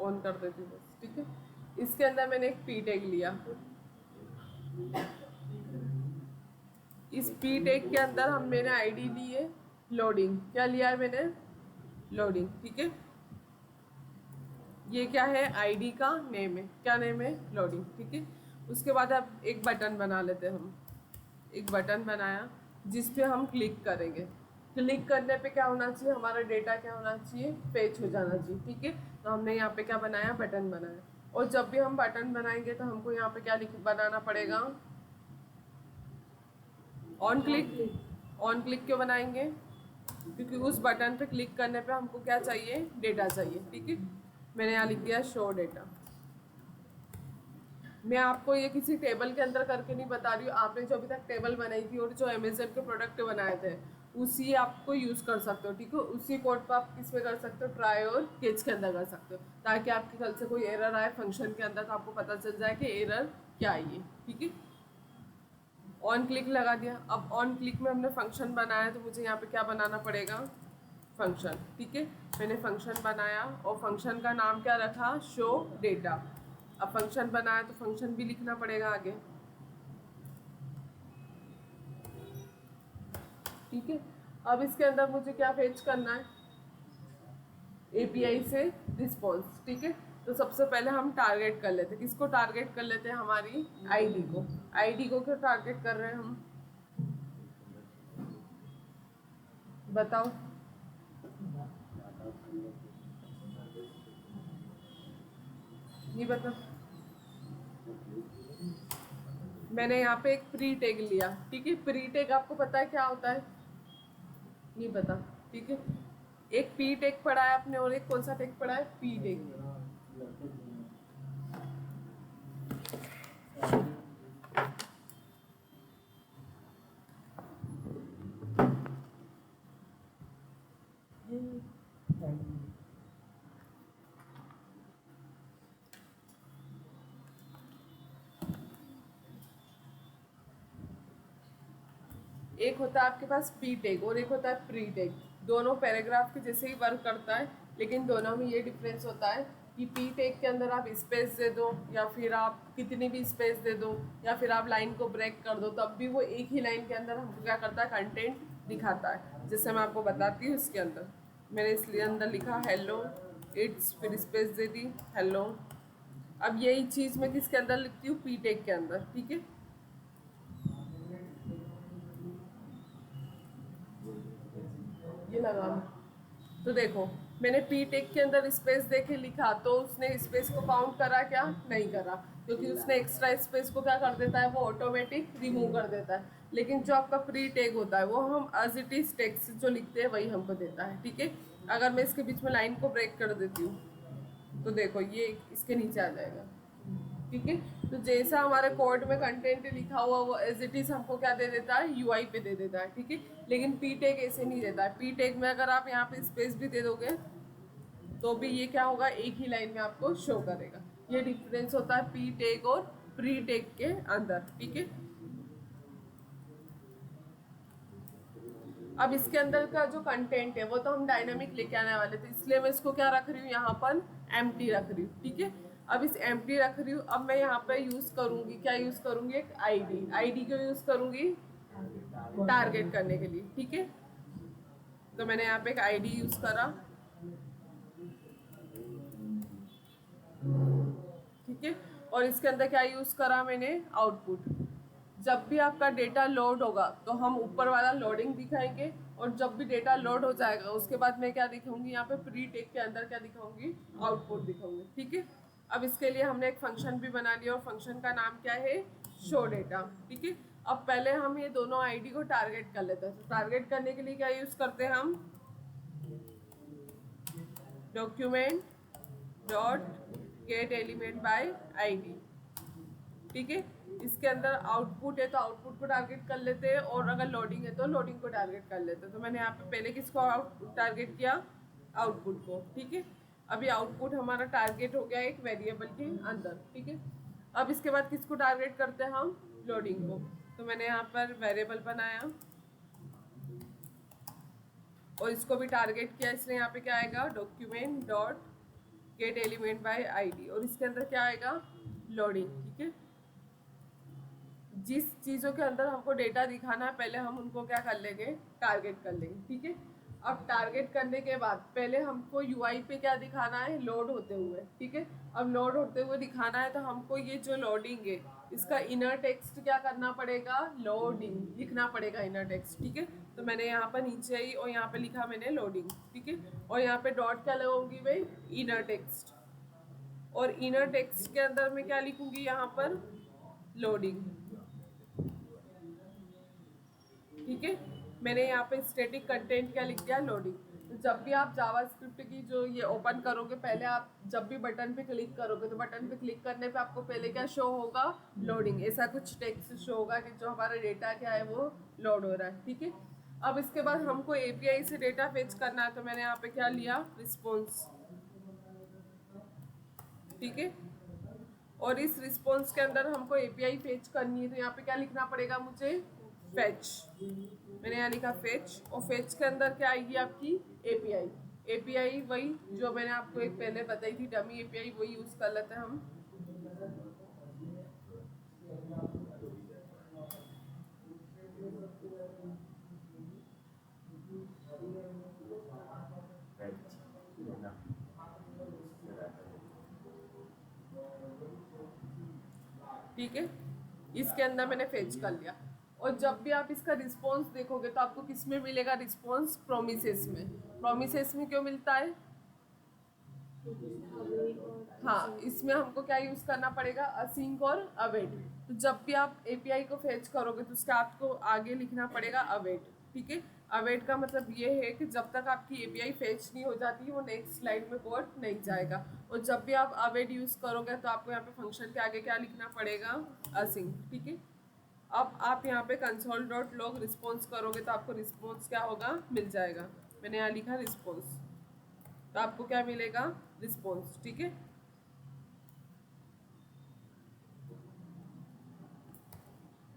On कर देती हूँ बस, ठीक है। इसके अंदर मैंने एक पी टैग लिया। इस पी टैग के अंदर हम मैंने आईडी ली है लोडिंग। क्या लिया है मैंने? लोडिंग, ठीक है। ये क्या है? आईडी का नेम है। क्या नेम है? लोडिंग, ठीक है। उसके बाद अब एक बटन बना लेते हैं हम। एक बटन बनाया जिस पे हम क्लिक करेंगे। क्लिक करने पे क्या होना चाहिए? हमारा डेटा क्या होना चाहिए? फेच हो जाना चाहिए, ठीक है। तो हमने यहाँ पे क्या बनाया? बटन बनाया। और जब भी हम बटन बनाएंगे तो हमको यहाँ पे क्या लिख बनाना पड़ेगा? On click. ऑन क्लिक क्यों बनाएंगे? क्योंकि उस बटन पे क्लिक करने पे हमको क्या चाहिए? डेटा चाहिए, ठीक है। मैंने यहाँ लिख दिया शो डेटा। मैं आपको ये किसी टेबल के अंदर करके नहीं बता रही हूँ। आपने जो अभी तक टेबल बनाई थी और जो अमेजन के प्रोडक्ट बनाए थे उसी आपको यूज़ कर सकते हो, ठीक है। उसी कोड पर आप किस में कर सकते हो? ट्राई और केच के अंदर कर सकते हो, ताकि आपके कल से कोई एरर आए फंक्शन के अंदर तो आपको पता चल जाए कि एरर क्या आई है, ठीक है। ऑन क्लिक लगा दिया। अब ऑन क्लिक में हमने फंक्शन बनाया तो मुझे यहाँ पे क्या बनाना पड़ेगा? फंक्शन, ठीक है। मैंने फंक्शन बनाया और फंक्शन का नाम क्या रखा? Show data. अब फंक्शन बनाया तो फंक्शन भी लिखना पड़ेगा आगे, ठीक है। अब इसके अंदर मुझे क्या फेच करना है? एपीआई से रिस्पॉन्स, ठीक है। तो सबसे पहले हम टारगेट कर लेते हैं। किसको टारगेट कर लेते हैं? हमारी आईडी को। आईडी को क्यों टारगेट कर रहे हैं हम? बताओ। नहीं बता। मैंने यहाँ पे एक प्री टैग लिया, ठीक है। प्री टैग आपको पता है क्या होता है? नहीं पता, ठीक है। एक पी टैग पढ़ा है आपने और एक कौन सा टैग पढ़ा है? P tag. एक होता है आपके पास पी टैग और एक होता है प्री टैग। दोनों पैराग्राफ के जैसे ही वर्क करता है, लेकिन दोनों में ये डिफरेंस होता है कि पी टैग के अंदर आप स्पेस दे दो या फिर आप कितनी भी स्पेस दे दो या फिर आप लाइन को ब्रेक कर दो, तब भी वो एक ही लाइन के अंदर हमको क्या करता है? कंटेंट दिखाता है। जैसे मैं आपको बताती हूँ इसके अंदर। मैंने इसलिए अंदर लिखा हेलो इट्स, फिर स्पेस दे दी हेलो। अब यही चीज़ मैं किसके अंदर लिखती हूँ? पी टैग के अंदर, ठीक है। ये लगा लो। तो देखो, मैंने पी टेक के अंदर स्पेस दे के लिखा तो उसने स्पेस को काउंट करा क्या? नहीं करा, क्योंकि उसने एक्स्ट्रा स्पेस को क्या कर देता है? वो ऑटोमेटिक रिमूव कर देता है। लेकिन जो आपका प्री टैग होता है वो हम एज इट इज टेक्स्ट जो लिखते हैं वही हमको देता है, ठीक है। अगर मैं इसके बीच में लाइन को ब्रेक कर देती हूँ तो देखो ये इसके नीचे आ जाएगा, ठीक है। तो जैसा हमारे कोड में कंटेंट लिखा हुआ वो एज इट इज हमको क्या दे देता है? यूआई पे दे देता है, ठीक है। लेकिन पी टैग ऐसे नहीं देता है। पी टैग में अगर आप यहाँ पे स्पेस भी दे दोगे तो भी ये क्या होगा? एक ही लाइन में आपको शो करेगा। ये डिफरेंस होता है पी टैग और प्री टैग के अंदर, ठीक है। अब इसके अंदर का जो कंटेंट है वो तो हम डायनामिक लेके आने वाले थे, इसलिए मैं इसको क्या रख रही हूँ? यहाँ पर एम्प्टी रख रही हूँ, ठीक है। अब इस एम्प्टी रख रही हूँ। अब मैं यहाँ पे यूज करूंगी क्या? यूज करूंगी एक आईडी। आईडी क्यों यूज करूंगी? टारगेट करने के लिए, ठीक है। तो मैंने यहाँ पे एक आईडी यूज करा, ठीक है। और इसके अंदर क्या यूज करा मैंने? आउटपुट। जब भी आपका डेटा लोड होगा तो हम ऊपर वाला लोडिंग दिखाएंगे, और जब भी डेटा लोड हो जाएगा उसके बाद मैं क्या दिखाऊंगी? यहाँ पे प्री टेक के अंदर क्या दिखाऊंगी? आउटपुट दिखाऊंगी, ठीक है। अब इसके लिए हमने एक फंक्शन भी बना लिया और फंक्शन का नाम क्या है? शो डेटा, ठीक है। अब पहले हम ये दोनों आईडी को टारगेट कर लेते हैं। तो टारगेट करने के लिए क्या यूज करते हैं हम? Document dot gate element by ID, ठीक है। इसके अंदर आउटपुट है तो आउटपुट को टारगेट कर लेते हैं, और अगर लोडिंग है तो लोडिंग को टारगेट कर लेते हैं। तो मैंने यहाँ पे पहले किसको टारगेट किया? आउटपुट को, ठीक है। अभी आउटपुट हमारा टारगेट हो गया एक वेरिएबल के अंदर, ठीक है। अब इसके बाद किसको टारगेट करते हैं हम? लोडिंग को। तो मैंने यहाँ पर वेरिएबल बनाया और इसको भी टारगेट किया, इसलिए यहाँ पे क्या आएगा? Document dot gate element by ID, और इसके अंदर क्या आएगा, लोडिंग। ठीक है, जिस चीज़ों के अंदर हमको डेटा दिखाना है पहले हम उनको क्या कर लेंगे, टारगेट कर लेंगे। ठीक है, अब टारगेट करने के बाद पहले हमको यूआई पे क्या दिखाना है, लोड होते हुए। ठीक है, अब लोड होते हुए दिखाना है तो हमको ये जो लोडिंग है इसका इनर टेक्स्ट क्या करना पड़ेगा, लोडिंग लिखना पड़ेगा इनर टेक्स्ट। ठीक है, तो मैंने यहाँ पर नीचे आई और यहाँ पे लिखा मैंने लोडिंग। ठीक है, और यहाँ पे डॉट क्या लगाऊंगी भाई, इनर टेक्स्ट, और इनर टेक्स्ट के अंदर मैं क्या लिखूंगी यहाँ पर, लोडिंग। ठीक है, मैंने यहाँ पे स्टैटिक कंटेंट क्या लिख दिया, लोडिंग। तो जब भी आप जावास्क्रिप्ट की जो ये ओपन करोगे, पहले आप जब भी बटन पे क्लिक करोगे तो बटन पे क्लिक करने पे आपको पहले क्या शो होगा, लोडिंग। ऐसा कुछ टेक्स्ट शो होगा कि जो हमारा डेटा क्या है वो लोड हो रहा है। ठीक है, अब इसके बाद हमको एपीआई से डेटा फेच करना है, तो मैंने यहाँ पे क्या लिया, रिस्पॉन्स। ठीक है, और इस रिस्पॉन्स के अंदर हमको एपीआई फेच करनी है, तो यहाँ पे क्या लिखना पड़ेगा मुझे, फेच। मैंने यहाँ लिखा फेच, और फेच के अंदर क्या आएगी आपकी, एपीआई। एपीआई वही जो मैंने आपको एक पहले बताई थी, डमी एपीआई, वही यूज कर लेते हैं हम। ठीक है, इसके अंदर मैंने फेच कर लिया, और जब भी आप इसका रिस्पॉन्स देखोगे तो आपको किस में मिलेगा रिस्पॉन्स, प्रोमिसेस में। प्रोमिसेस में क्यों मिलता है, हाँ, इसमें हमको क्या यूज करना पड़ेगा, असिंक और अवेट। तो जब भी आप एपीआई को फेच करोगे तो उसका आपको आगे लिखना पड़ेगा अवेट। ठीक है, अवेट का मतलब ये है कि जब तक आपकी एपीआई फेच नहीं हो जाती वो नेक्स्ट स्लाइड में कोड नहीं जाएगा। और जब भी आप अवेट यूज करोगे तो आपको यहाँ पे फंक्शन के आगे क्या लिखना पड़ेगा, असिंक। ठीक है, अब आप यहाँ पे कंसोल डॉट लॉग रिस्पॉन्स करोगे तो आपको रिस्पॉन्स क्या होगा, मिल जाएगा। मैंने यहाँ लिखा रिस्पॉन्स, तो आपको क्या मिलेगा, रिस्पॉन्स। ठीक है,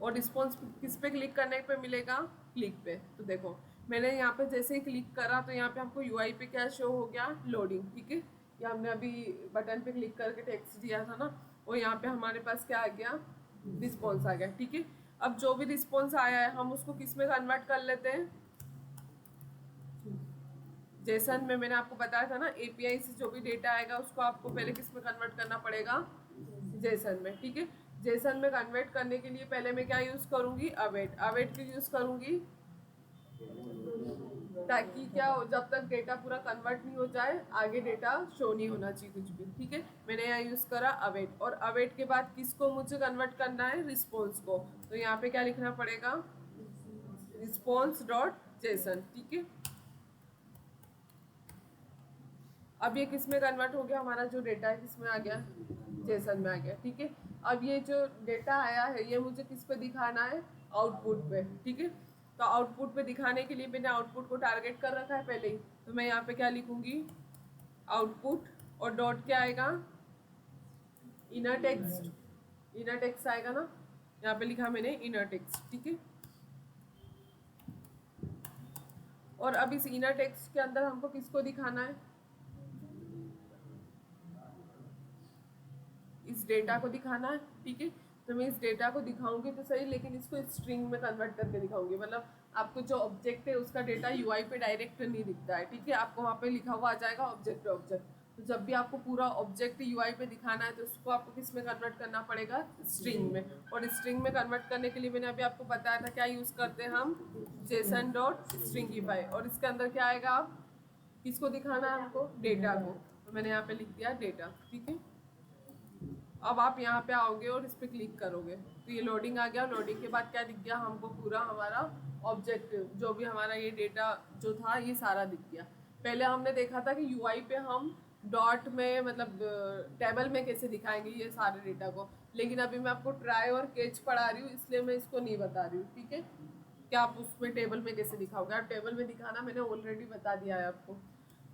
और रिस्पॉन्स किस पे क्लिक करने पे मिलेगा, क्लिक पे। तो देखो मैंने यहाँ पे जैसे ही क्लिक करा तो यहाँ पे हमको यूआई पे क्या शो हो गया, लोडिंग। ठीक है, ये हमने अभी बटन पे क्लिक करके टेक्स्ट दिया था ना, और यहाँ पे हमारे पास क्या आ गया, रिस्पॉन्स आ गया। ठीक है, अब जो भी रिस्पॉन्स आया है हम उसको किस में कन्वर्ट कर लेते हैं, जेसन में। मैंने आपको बताया था ना, एपीआई से जो भी डेटा आएगा उसको आपको पहले किस में कन्वर्ट करना पड़ेगा, जेसन में। ठीक है, जेसन में कन्वर्ट करने के लिए पहले मैं क्या यूज करूंगी, अवेट। अवेट क्यों यूज करूंगी, ताकि क्या हो, जब तक डेटा पूरा कन्वर्ट नहीं हो जाए आगे डेटा शो नहीं होना चाहिए कुछ भी। ठीक है, मैंने यहाँ यूज करा अवेट, और अवेट के बाद किसको मुझे कन्वर्ट करना है, रिस्पॉन्स को। तो यहाँ पे क्या लिखना पड़ेगा, रिस्पॉन्स डॉट जेसन। ठीक है, अब ये किस में कन्वर्ट हो गया, हमारा जो डेटा है किस में आ गया, जेसन में आ गया। ठीक है, अब ये जो डेटा आया है ये मुझे किस पे दिखाना है, आउटपुट पे। ठीक है, तो आउटपुट पे दिखाने के लिए मैंने आउटपुट को टारगेट कर रखा है पहले ही, तो मैं यहाँ पे क्या लिखूंगी, आउटपुट, और डॉट क्या आएगा, इनर टेक्स्ट। इनर टेक्स्ट आएगा ना, यहाँ पे लिखा मैंने इनर टेक्स्ट। ठीक है, और अब इस इनर टेक्स्ट के अंदर हमको किसको दिखाना है, इस डेटा को दिखाना है। ठीक है, तो मैं इस डेटा को दिखाऊंगी तो सही, लेकिन इसको स्ट्रिंग में कन्वर्ट करके दिखाऊंगी। मतलब आपको जो ऑब्जेक्ट है उसका डेटा यूआई पे डायरेक्ट नहीं दिखता है। ठीक है, आपको वहाँ पे लिखा हुआ आ जाएगा ऑब्जेक्ट ऑब्जेक्ट। तो जब भी आपको पूरा ऑब्जेक्ट यूआई पे दिखाना है तो उसको आपको किस में कन्वर्ट करना पड़ेगा, स्ट्रिंग में। और स्ट्रिंग में कन्वर्ट करने के लिए मैंने अभी आपको बताया था क्या यूज़ करते हैं हम, जेसन डॉट स्ट्रिंगिफाई। और इसके अंदर क्या आएगा, आप किसको दिखाना है हमको, डेटा को। तो मैंने यहाँ पे लिख दिया डेटा। ठीक है, अब आप यहाँ पे आओगे और इस पर क्लिक करोगे तो ये लोडिंग आ गया। लोडिंग के बाद क्या दिख गया हमको, पूरा हमारा ऑब्जेक्ट जो भी हमारा ये डेटा जो था ये सारा दिख गया। पहले हमने देखा था कि यूआई पे हम डॉट में मतलब टेबल में कैसे दिखाएंगे ये सारे डेटा को, लेकिन अभी मैं आपको ट्राई और कैच पढ़ा रही हूँ इसलिए मैं इसको नहीं बता रही हूँ। ठीक है, कि आप उसमें टेबल में कैसे दिखाओगे, आप टेबल में दिखाना मैंने ऑलरेडी बता दिया है आपको।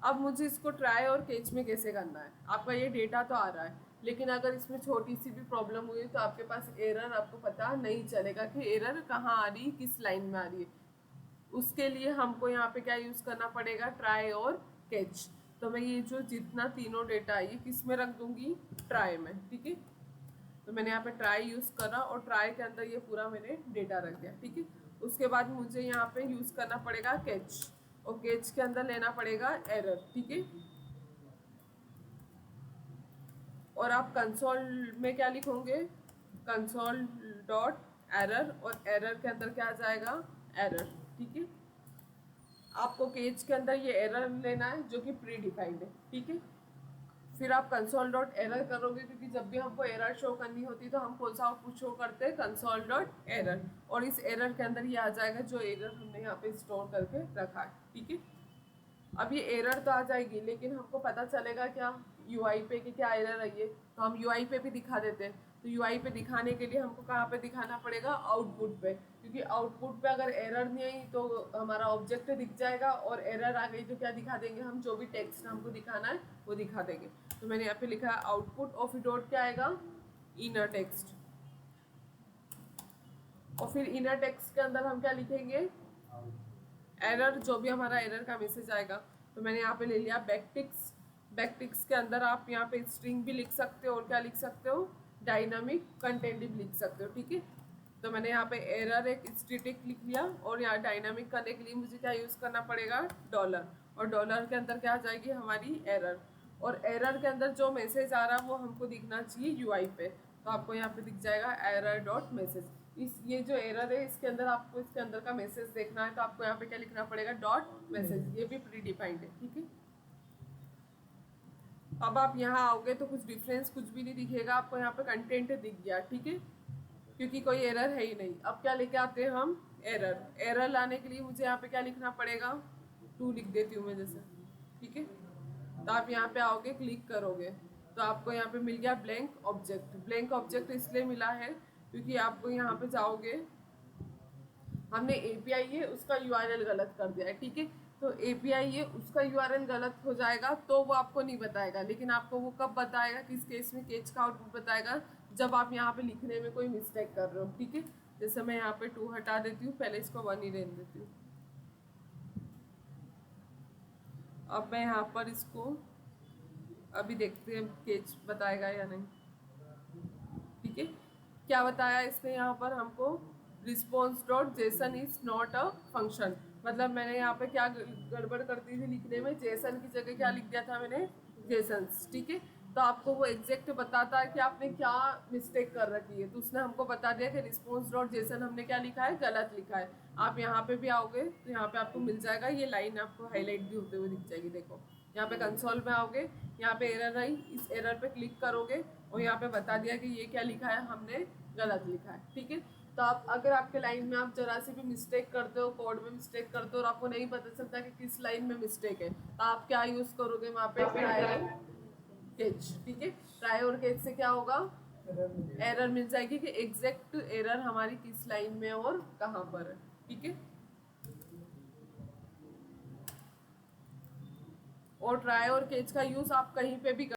अब मुझे इसको ट्राई और कैच में कैसे करना है, आपका ये डेटा तो आ रहा है लेकिन अगर इसमें छोटी सी भी प्रॉब्लम हुई तो आपके पास एरर, आपको पता नहीं चलेगा कि एरर कहाँ आ रही है, किस लाइन में आ रही है। उसके लिए हमको यहाँ पे क्या यूज़ करना पड़ेगा, ट्राई और कैच। तो मैं ये जो जितना तीनों डेटा है ये किस में रख दूंगी, ट्राई में, ठीक है। तो मैंने यहाँ पे ट्राई यूज़ करा और ट्राई के अंदर ये पूरा मैंने डेटा रख दिया, ठीक है। उसके बाद मुझे यहाँ पे यूज़ करना पड़ेगा कैच, और कैच के अंदर लेना पड़ेगा एरर, ठीक है। और आप कंसोल में क्या लिखोगे, कंसोल डॉट एरर, और एरर के अंदर क्या आ जाएगा, एरर, ठीक है। आपको केज के अंदर ये एरर लेना है जो कि प्री डिफाइंड है, ठीक है। फिर आप कंसोल डॉट एरर करोगे, क्योंकि जब भी हमको एरर शो करनी होती है तो हम कौन सा आउटपुट शो करते हैं, कंसोल डॉट एरर, और इस एरर के अंदर ये आ जाएगा जो एरर हमने यहाँ पे स्टोर करके रखा है, ठीक है। अब ये एरर तो आ जाएगी, लेकिन हमको पता चलेगा क्या यूआई पे कि क्या एरर है ये, तो हम यूआई पे भी दिखा देते हैं। तो यूआई पे दिखाने के लिए हमको कहाँ पे दिखाना पड़ेगा, आउटपुट पे, क्योंकि आउटपुट पे अगर एरर नहीं आई तो हमारा ऑब्जेक्ट दिख जाएगा, और एरर आ गई तो क्या दिखा देंगे हम, जो भी टेक्स्ट हमको दिखाना है वो दिखा देंगे। तो मैंने यहाँ पे लिखा है आउटपुट, और फिर डॉट क्या आएगा, इनर टेक्स्ट, और फिर इनर टेक्स्ट के अंदर हम क्या लिखेंगे, एरर, जो भी हमारा एरर का मैसेज आएगा। तो मैंने यहाँ पे ले लिया बैकटिक्स, बैकटिक्स के अंदर आप यहाँ पे स्ट्रिंग भी लिख सकते हो, और क्या लिख सकते हो, डायनामिक कंटेंट भी लिख सकते हो, ठीक है। तो मैंने यहाँ पे एरर एक स्टैटिक लिख लिया, और यहाँ डायनामिक करने के लिए मुझे क्या यूज़ करना पड़ेगा, डॉलर, और डॉलर के अंदर क्या आ जाएगी हमारी एरर, और एरर के अंदर जो मैसेज आ रहा है वो हमको दिखना चाहिए यूआई पे। तो आपको यहाँ पे दिख जाएगा एरर डॉट मैसेज, इस ये जो एरर है इसके अंदर आपको इसके अंदर का मैसेज देखना है, तो आपको यहाँ पे क्या लिखना पड़ेगा, डॉट मैसेज, ये भी प्री डिफाइंड है, ठीक है। अब आप यहाँ आओगे तो कुछ डिफरेंस कुछ भी नहीं दिखेगा आपको, यहाँ पे कंटेंट दिख गया, ठीक है, क्योंकि कोई एरर है ही नहीं। अब क्या लेके आते हैं हम, एरर, एरर लाने के लिए मुझे यहाँ पे क्या लिखना पड़ेगा, 2 लिख देती हूँ मैं जैसे, ठीक है। तो आप यहाँ पे आओगे, क्लिक करोगे तो आपको यहाँ पे मिल गया ब्लैंक ऑब्जेक्ट। ब्लैंक ऑब्जेक्ट इसलिए मिला है क्योंकि आपको यहाँ पे जाओगे, हमने एपीआई है उसका यूआरएल गलत कर दिया है, ठीक है। तो एपीआई है उसका यूआरएल गलत हो जाएगा तो वो आपको नहीं बताएगा, लेकिन आपको वो कब बताएगा, किस केस में केज का आउटपुट बताएगा, जब आप यहाँ पे लिखने में कोई मिस्टेक कर रहे हो, ठीक है। जैसे मैं यहाँ पे 2 हटा देती हूँ, पहले इसको 1 ही रहने देती हूँ। अब मैं यहाँ पर इसको अभी देखते हैं केज बताएगा या नहीं, ठीक है। क्या बताया इसने यहाँ पर हमको, response dot JSON is not a function, मतलब मैंने यहाँ पे क्या गड़बड़ करती थी लिखने में, जेसन की जगह क्या लिख दिया था मैंने, जेसन्स, ठीक है। तो आपको वो एग्जैक्ट बताता है कि आपने क्या मिस्टेक कर रखी है, तो उसने हमको बता दिया कि रिस्पॉन्स डॉट जेसन हमने क्या लिखा है, गलत लिखा है। आप यहाँ पे भी आओगे तो यहाँ पे आपको मिल जाएगा, ये लाइन आपको हाईलाइट भी होते हुए दिख जाएगी, देखो यहाँ पे कंसोल में आओगे, यहाँ पे एरर आई, इस एरर पे क्लिक करोगे और यहाँ पे बता दिया कि ये क्या लिखा है, हमने गलत लिखा है, ठीक है। तो आप अगर आपके लाइन में आप जरा सी भी मिस्टेक करते हो, कोड में मिस्टेक करते हो और आपको नहीं पता चलता कि किस लाइन में मिस्टेक है, तो आप क्या यूज़ करोगे वहाँ पे, ट्राई और कैच, ठीक है। ट्राई और कैच से क्या होगा, एरर मिल जाएगी कि एग्जैक्ट एरर हमारी किस लाइन में और कहाँ पर है, ठीक है। और ट्राई और कैच का यूज़ आप कहीं पे भी